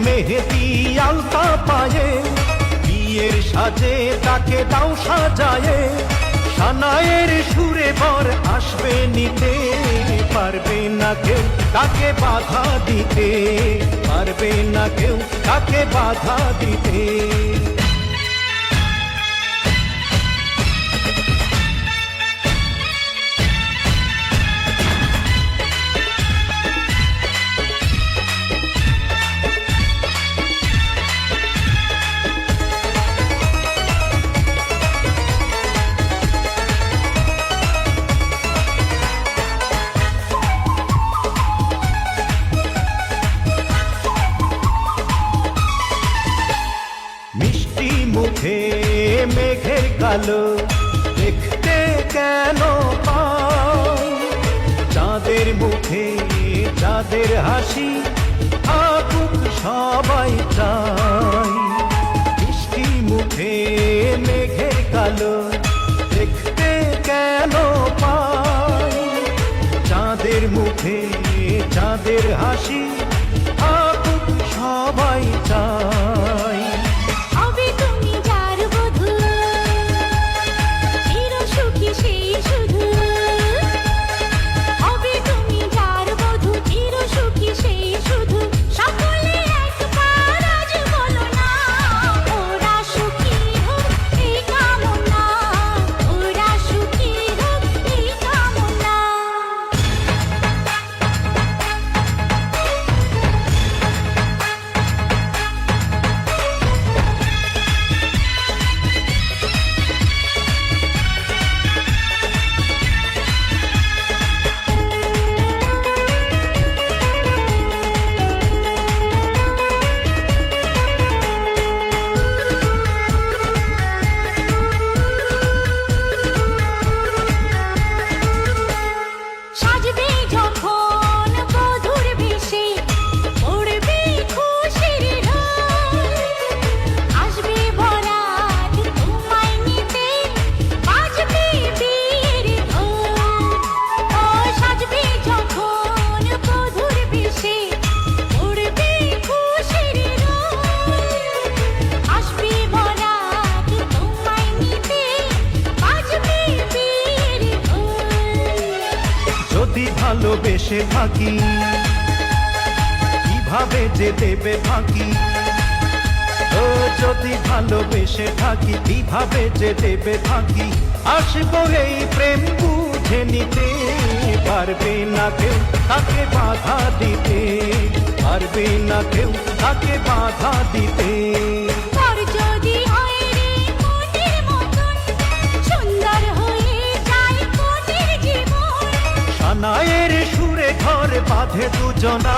মেহেদি আলতা পায়ে, বিয়ের সাজে তাকে দাও সাজায়ে, সানায়ের সুরে বর আসবে নিতে, পারবে না কেউ তাকে বাধা দিতে, পারবে না কেউ তাকে বাধা দিতে। মুখে মেঘের কালো দেখতে কেন পাই, চাঁদের মুখে চাঁদের হাসি থাকুক সবাই চাই। মিষ্টি মুখে মেঘের কালো দেখতে কেন পাই, চাঁদের মুখে চাঁদের হাসি থাকুক সবাই চাই। যদি ভালোবেসে থাকি কিভাবে যে দেবে ফাঁকি, ও যদি ভালোবেসে থাকি কিভাবে যে দেবে ফাঁকি, আসবো এই প্রেম বুঝে নিতে, পারবে না কেউ তাকে বাধা দিতে, পারবে না কেউ তাকে বাধা দিতে। সানায়ের সুরে ঘর বাঁধে দুজনা।